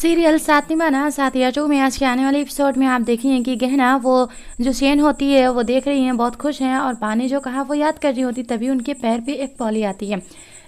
Serial सातनिमा ना साथिया 2 में आज के आने वाले एपिसोड में आप देखेंगे कि गहना वो जो चेन होती है वो देख रही हैं, बहुत खुश हैं और पा ने जो कहा वो याद कर रही होती, तभी उनके पैर पे एक पॉली आती है,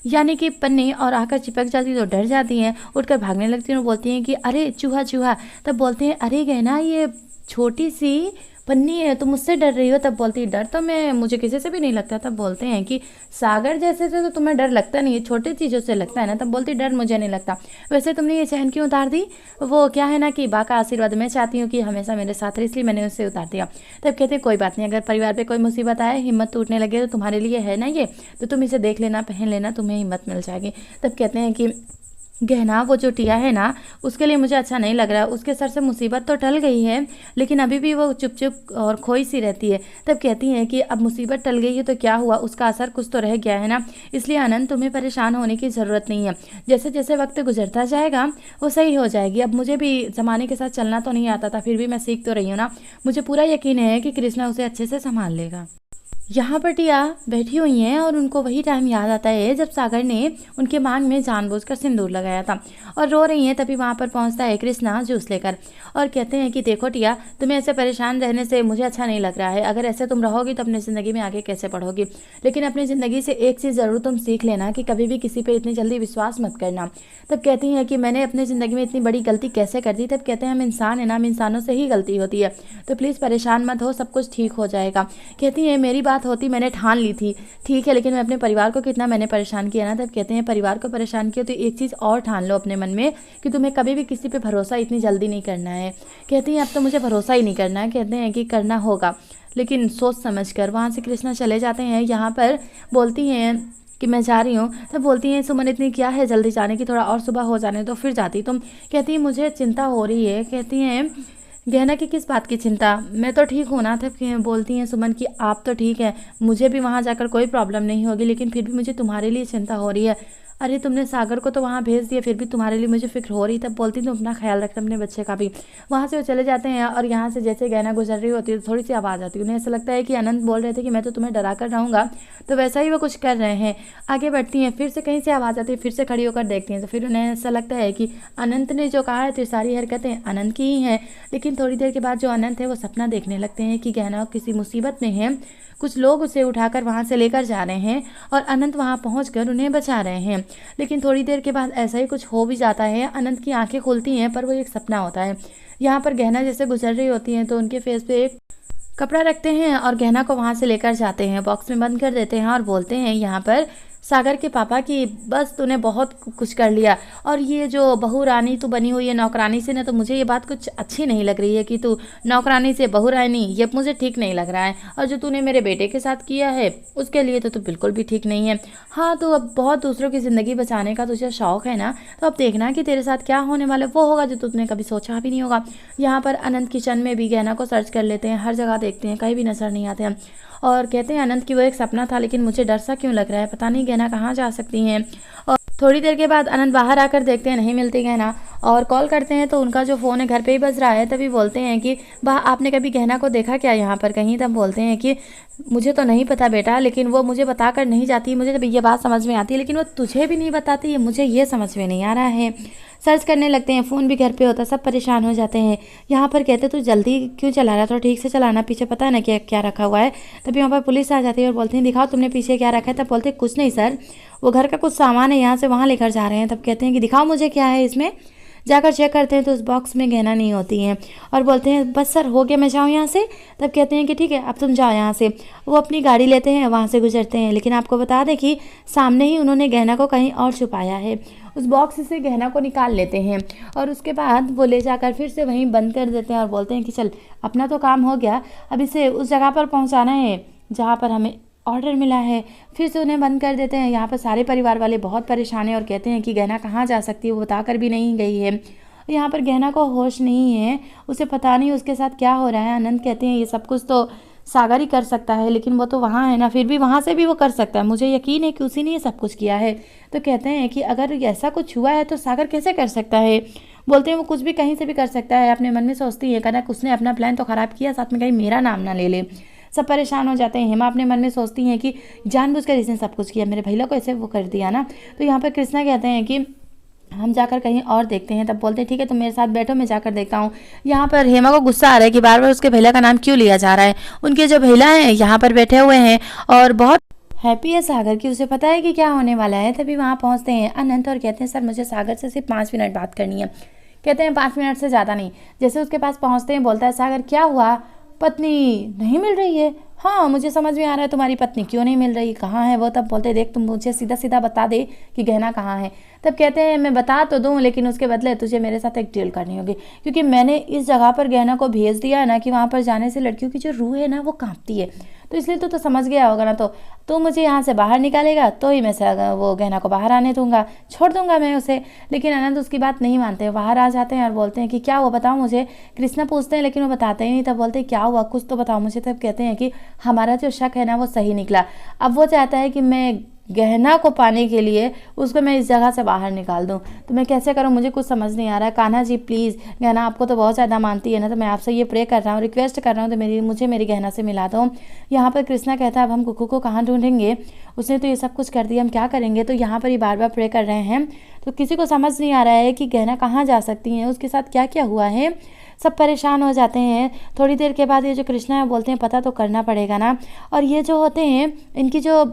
यानी कि पन्नी, और आकर चिपक जाती तो डर जाती हैं, उठकर भागने लगती हैं और बोलती हैं कि अरे चूहा चूहा। तब बोलते हैं अरे गहना ये छोटी सी पन्नी है, तुम मुझसे डर रही हो। तब बोलती है डर तो मुझे किसी से भी नहीं लगता। तब बोलते हैं कि सागर जैसे से तो तुम्हें डर लगता नहीं है, छोटी चीज़ों से लगता है ना। तब बोलती डर मुझे नहीं लगता। वैसे तुमने ये चैन क्यों उतार दी? वो क्या है ना कि बा का आशीर्वाद मैं चाहती हूँ कि हमेशा मेरे साथ रहे, इसलिए मैंने उससे उतार दिया। तब कहते हैं कोई बात नहीं, अगर परिवार पे कोई मुसीबत आए, हिम्मत टूटने लगे तो तुम्हारे लिए है ना ये, तो तुम इसे देख लेना, पहन लेना, तुम्हें हिम्मत मिल जाएगी। तब कहते हैं कि गहना वो जो टिया है ना, उसके लिए मुझे अच्छा नहीं लग रहा। उसके सर से मुसीबत तो टल गई है, लेकिन अभी भी वो चुप चुप और खोई सी रहती है। तब कहती हैं कि अब मुसीबत टल गई है तो क्या हुआ, उसका असर कुछ तो रह गया है ना, इसलिए आनंद तुम्हें परेशान होने की ज़रूरत नहीं है। जैसे जैसे वक्त गुजरता जाएगा वो सही हो जाएगी। अब मुझे भी ज़माने के साथ चलना तो नहीं आता था, फिर भी मैं सीख तो रही हूँ ना। मुझे पूरा यकीन है कि कृष्णा उसे अच्छे से संभाल लेगा। यहाँ पर टिया बैठी हुई हैं और उनको वही टाइम याद आता है जब सागर ने उनके मांग में जानबूझकर सिंदूर लगाया था, और रो रही हैं। तभी वहाँ पर पहुँचता है कृष्णा जूस लेकर और कहते हैं कि देखो टिया, तुम्हें ऐसे परेशान रहने से मुझे अच्छा नहीं लग रहा है। अगर ऐसे तुम रहोगी तो अपनी ज़िंदगी में आगे कैसे बढ़ोगी, लेकिन अपनी ज़िंदगी से एक चीज़ ज़रूर तुम सीख लेना कि कभी भी किसी पर इतनी जल्दी विश्वास मत करना। तब कहती हैं कि मैंने अपनी ज़िंदगी में इतनी बड़ी गलती कैसे कर दी। तब कहते हैं हम इंसान हैं ना, हम इंसानों से ही गलती होती है, तो प्लीज़ परेशान मत हो, सब कुछ ठीक हो जाएगा। कहती हैं मेरी बात होती, मैंने ठान ली थी, ठीक है, लेकिन मैं अपने परिवार को कितना मैंने परेशान किया ना। तब कहते हैं परिवार को परेशान किया तो एक चीज़ और ठान लो अपने मन में कि तुम्हें कभी भी किसी पे भरोसा इतनी जल्दी नहीं करना है। कहती हैं अब तो मुझे भरोसा ही नहीं करना है। कहते हैं कि करना होगा, लेकिन सोच समझ कर। वहाँ से कृष्णा चले जाते हैं। यहाँ पर बोलती हैं कि मैं जा रही हूँ। तब बोलती हैं सुमन इतनी क्या है जल्दी जाने की, थोड़ा और सुबह हो जाने तो फिर जाती तुम। कहती है मुझे चिंता हो रही है। कहती हैं गहना की किस बात की चिंता, मैं तो ठीक हूँ ना। तब बोलती हैं सुमन कि आप तो ठीक है, मुझे भी वहाँ जाकर कोई प्रॉब्लम नहीं होगी, लेकिन फिर भी मुझे तुम्हारे लिए चिंता हो रही है। अरे तुमने सागर को तो वहाँ भेज दिया, फिर भी तुम्हारे लिए मुझे फिक्र हो रही। तब बोलती तुम अपना ख्याल रखना, अपने बच्चे का भी। वहाँ से वो चले जाते हैं और यहाँ से जैसे गहना गुजर रही होती है तो थोड़ी सी आवाज़ आती है। उन्हें ऐसा लगता है कि अनंत बोल रहे थे कि मैं तो तुम्हें डरा कर रहूँगा, तो वैसा ही वो कुछ कर रहे हैं। आगे बढ़ती हैं, फिर से कहीं से आवाज़ आती है, फिर से खड़ी होकर देखती हैं तो फिर उन्हें ऐसा लगता है कि अनंत ने जो कहा है तो सारी हरकतें अनंत की ही हैं। लेकिन थोड़ी देर के बाद जो अनंत है वो सपना देखने लगते हैं कि गहना किसी मुसीबत में है, कुछ लोग उसे उठाकर वहाँ से लेकर जा रहे हैं और अनंत वहाँ पहुँचकर उन्हें बचा रहे हैं। लेकिन थोड़ी देर के बाद ऐसा ही कुछ हो भी जाता है। अनंत की आंखें खुलती हैं पर वो एक सपना होता है। यहाँ पर गहना जैसे गुजर रही होती हैं तो उनके फेस पे एक कपड़ा रखते हैं और गहना को वहाँ से लेकर जाते हैं, बॉक्स में बंद कर देते हैं और बोलते हैं यहाँ पर सागर के पापा की बस तूने बहुत कुछ कर लिया, और ये जो बहू रानी तू बनी हुई है नौकरानी से ना, तो मुझे ये बात कुछ अच्छी नहीं लग रही है कि तू नौकरानी से बहू रानी, ये मुझे ठीक नहीं लग रहा है। और जो तूने मेरे बेटे के साथ किया है उसके लिए तो तू बिल्कुल भी ठीक नहीं है। हाँ तो अब बहुत दूसरों की ज़िंदगी बचाने का तुझे शौक़ है ना, तो अब देखना कि तेरे साथ क्या होने वाला वो होगा जो तुमने कभी सोचा भी नहीं होगा। यहाँ पर अनंत किचन में भी गहना को सर्च कर लेते हैं, हर जगह देखते हैं, कहीं भी नजर नहीं आते हैं और कहते हैं अनंत की वो एक सपना था, लेकिन मुझे डर सा क्यों लग रहा है, पता नहीं गहना कहाँ जा सकती हैं। और थोड़ी देर के बाद अनंत बाहर आकर देखते हैं नहीं मिलती गहना, और कॉल करते हैं तो उनका जो फ़ोन है घर पे ही बज रहा है। तभी बोलते हैं कि वाह आपने कभी गहना को देखा क्या यहाँ पर कहीं? तब बोलते हैं कि मुझे तो नहीं पता बेटा, लेकिन वो मुझे बता कर नहीं जाती, मुझे तब ये बात समझ में आती है, लेकिन वो तुझे भी नहीं बताती है, मुझे ये समझ में नहीं आ रहा है। सर्च करने लगते हैं, फ़ोन भी घर पे होता, सब परेशान हो जाते हैं। यहाँ पर कहते तू जल्दी क्यों चला रहा था, ठीक से चलाना, पीछे पता है ना क्या क्या रखा हुआ है। तभी यहाँ पर पुलिस आ जाती है और बोलते हैं दिखाओ तुमने पीछे क्या रखा है। तब बोलते हैं कुछ नहीं सर, वो घर का कुछ सामान है, यहाँ से वहाँ लेकर जा रहे हैं। तब कहते हैं कि दिखाओ मुझे क्या है इसमें। जाकर चेक करते हैं तो उस बॉक्स में गहना नहीं होती हैं और बोलते हैं बस सर हो गया, मैं जाऊँ यहाँ से। तब कहते हैं कि ठीक है अब तुम जाओ यहाँ से। वो अपनी गाड़ी लेते हैं, वहाँ से गुजरते हैं, लेकिन आपको बता दें कि सामने ही उन्होंने गहना को कहीं और छुपाया है। उस बॉक्स से गहना को निकाल लेते हैं और उसके बाद वो ले जाकर फिर से वहीं बंद कर देते हैं और बोलते हैं कि चल अपना तो काम हो गया, अब इसे उस जगह पर पहुँचाना है जहाँ पर हमें ऑर्डर मिला है। फिर से उन्हें बंद कर देते हैं। यहाँ पर सारे परिवार वाले बहुत परेशान हैं और कहते हैं कि गहना कहाँ जा सकती है, वो बताकर भी नहीं गई है। यहाँ पर गहना को होश नहीं है, उसे पता नहीं उसके साथ क्या हो रहा है। आनंद कहते हैं ये सब कुछ तो सागर ही कर सकता है, लेकिन वो तो वहाँ है ना, फिर भी वहाँ से भी वो कर सकता है, मुझे यकीन है कि उसी ने ये सब कुछ किया है। तो कहते हैं कि अगर ऐसा कुछ हुआ है तो सागर कैसे कर सकता है। बोलते हैं वो कुछ भी कहीं से भी कर सकता है। अपने मन में सोचती है कनक उसने अपना प्लान तो ख़राब किया, साथ में कहीं मेरा नाम ना ले ले। सब परेशान हो जाते हैं। हेमा अपने मन में सोचती हैं कि जानबूझकर इसने सब कुछ किया, मेरे भैया को ऐसे वो कर दिया ना। तो यहाँ पर कृष्णा कहते हैं कि हम जाकर कहीं और देखते हैं। तब बोलते हैं ठीक है तुम मेरे साथ बैठो, मैं जाकर देखता हूँ। यहाँ पर हेमा को गुस्सा आ रहा है कि बार बार उसके भैया का नाम क्यों लिया जा रहा है। उनके जो भैया हैं यहाँ पर बैठे हुए हैं और बहुत हैप्पी है सागर की, उसे पता है कि क्या होने वाला है। तभी वहाँ पहुँचते हैं अनंत और कहते हैं सर मुझे सागर से सिर्फ 5 मिनट बात करनी है। कहते हैं 5 मिनट से ज़्यादा नहीं। जैसे उसके पास पहुँचते हैं बोलता है सागर क्या हुआ, पत्नी नहीं मिल रही है। हाँ मुझे समझ में आ रहा है तुम्हारी पत्नी क्यों नहीं मिल रही, कहाँ है वो। तब बोलते देख तुम मुझे सीधा सीधा बता दे कि गहना कहाँ है। तब कहते हैं मैं बता तो दूँ लेकिन उसके बदले तुझे मेरे साथ एक डील करनी होगी, क्योंकि मैंने इस जगह पर गहना को भेज दिया है ना कि वहाँ पर जाने से लड़कियों की जो रूह है ना वो कांपती है। तो इसलिए तो समझ गया होगा ना। तो मुझे यहाँ से बाहर निकालेगा तो ही मैं वो गहना को बाहर आने दूंगा, छोड़ दूंगा मैं उसे। लेकिन अनंत उसकी बात नहीं मानते, बाहर आ जाते हैं और बोलते हैं कि क्या हुआ बताओ मुझे। कृष्णा पूछते हैं लेकिन वो बताते ही नहीं। तब बोलते हैं क्या हुआ कुछ तो बताओ मुझे। तब कहते हैं कि हमारा जो शक है ना वो सही निकला। अब वो चाहता है कि मैं गहना को पाने के लिए उसको मैं इस जगह से बाहर निकाल दूं। तो मैं कैसे करूं, मुझे कुछ समझ नहीं आ रहा है। कान्हा जी प्लीज़, गहना आपको तो बहुत ज़्यादा मानती है ना, तो मैं आपसे ये प्रे कर रहा हूँ, रिक्वेस्ट कर रहा हूँ, तो मुझे मेरी गहना से मिला दो। यहाँ पर कृष्णा कहता है अब हम कुकू को कहाँ ढूंढेंगे, उसने तो ये सब कुछ कर दिया, हम क्या करेंगे। तो यहाँ पर ही बार बार प्रे कर रहे हैं। तो किसी को समझ नहीं आ रहा है कि गहना कहाँ जा सकती हैं, उसके साथ क्या क्या हुआ है। सब परेशान हो जाते हैं। थोड़ी देर के बाद ये जो कृष्णा है बोलते हैं पता तो करना पड़ेगा ना। और ये जो होते हैं इनकी जो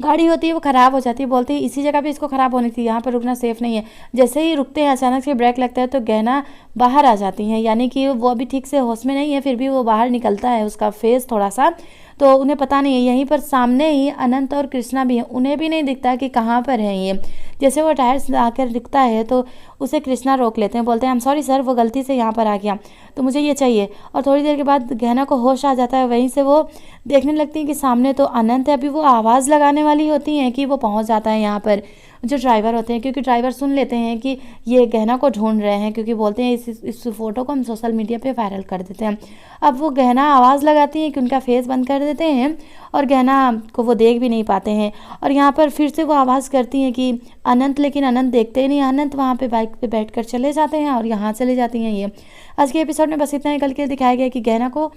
गाड़ी होती है वो ख़राब हो जाती है। बोलते हैं इसी जगह पे इसको ख़राब होनी थी, यहाँ पर रुकना सेफ़ नहीं है। जैसे ही रुकते हैं अचानक से ब्रेक लगता है तो गहना बाहर आ जाती हैं, यानी कि वो अभी ठीक से होश में नहीं है, फिर भी वो बाहर निकलता है उसका फेस थोड़ा सा। तो उन्हें पता नहीं है। यहीं पर सामने ही अनंत और कृष्णा भी हैं, उन्हें भी नहीं दिखता कि कहाँ पर है ये। जैसे वो टायर्स आकर दिखता है तो उसे कृष्णा रोक लेते हैं, बोलते हैं आई एम सॉरी सर, वो गलती से यहाँ पर आ गया, तो मुझे ये चाहिए। और थोड़ी देर के बाद गहना को होश आ जाता है। वहीं से वो देखने लगती हैं कि सामने तो अनंत है। अभी वो आवाज़ लगाने वाली होती हैं कि वो पहुँच जाता है यहाँ पर जो ड्राइवर होते हैं, क्योंकि ड्राइवर सुन लेते हैं कि ये गहना को ढूंढ रहे हैं, क्योंकि बोलते हैं इस फ़ोटो को हम सोशल मीडिया पे वायरल कर देते हैं। अब वो गहना आवाज़ लगाती हैं कि उनका फेस बंद कर देते हैं और गहना को वो देख भी नहीं पाते हैं। और यहाँ पर फिर से वो आवाज़ करती हैं कि अनंत, लेकिन अनंत देखते ही नहीं। अनंत वहाँ पे बाइक पे बैठकर चले जाते हैं और यहाँ चले जाती हैं ये। आज के एपिसोड में बस इतना ही। कल के दिखाया गया कि गहना को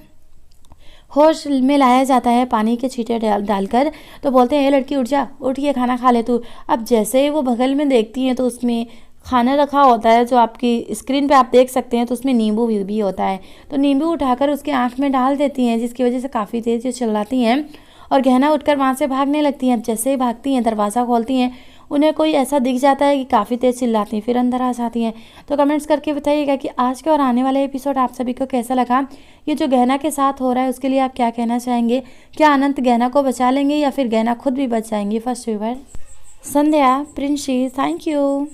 होश में लाया जाता है पानी के छींटे डालकर। तो बोलते हैं ये लड़की उठ जा, उठ के खाना खा ले तू। अब जैसे ही वो बगल में देखती हैं तो उसमें खाना रखा होता है, जो आपकी स्क्रीन पे आप देख सकते हैं, तो उसमें नींबू भी होता है। तो नींबू उठाकर उसकी आँख में डाल देती हैं, जिसकी वजह से काफ़ी तेज़ चिल्लाती हैं और गहना उठकर वहाँ से भागने लगती हैं। अब जैसे ही भागती हैं दरवाज़ा खोलती हैं, उन्हें कोई ऐसा दिख जाता है कि काफ़ी तेज़ चिल्लाती हैं, फिर अंदर आ जाती हैं। तो कमेंट्स करके बताइएगा कि आज के और आने वाले एपिसोड आप सभी को कैसा लगा। ये जो गहना के साथ हो रहा है उसके लिए आप क्या कहना चाहेंगे। क्या अनंत गहना को बचा लेंगे या फिर गहना खुद भी बच जाएंगे। फर्स्ट व्यूवर संध्या प्रिंशी, थैंक यू।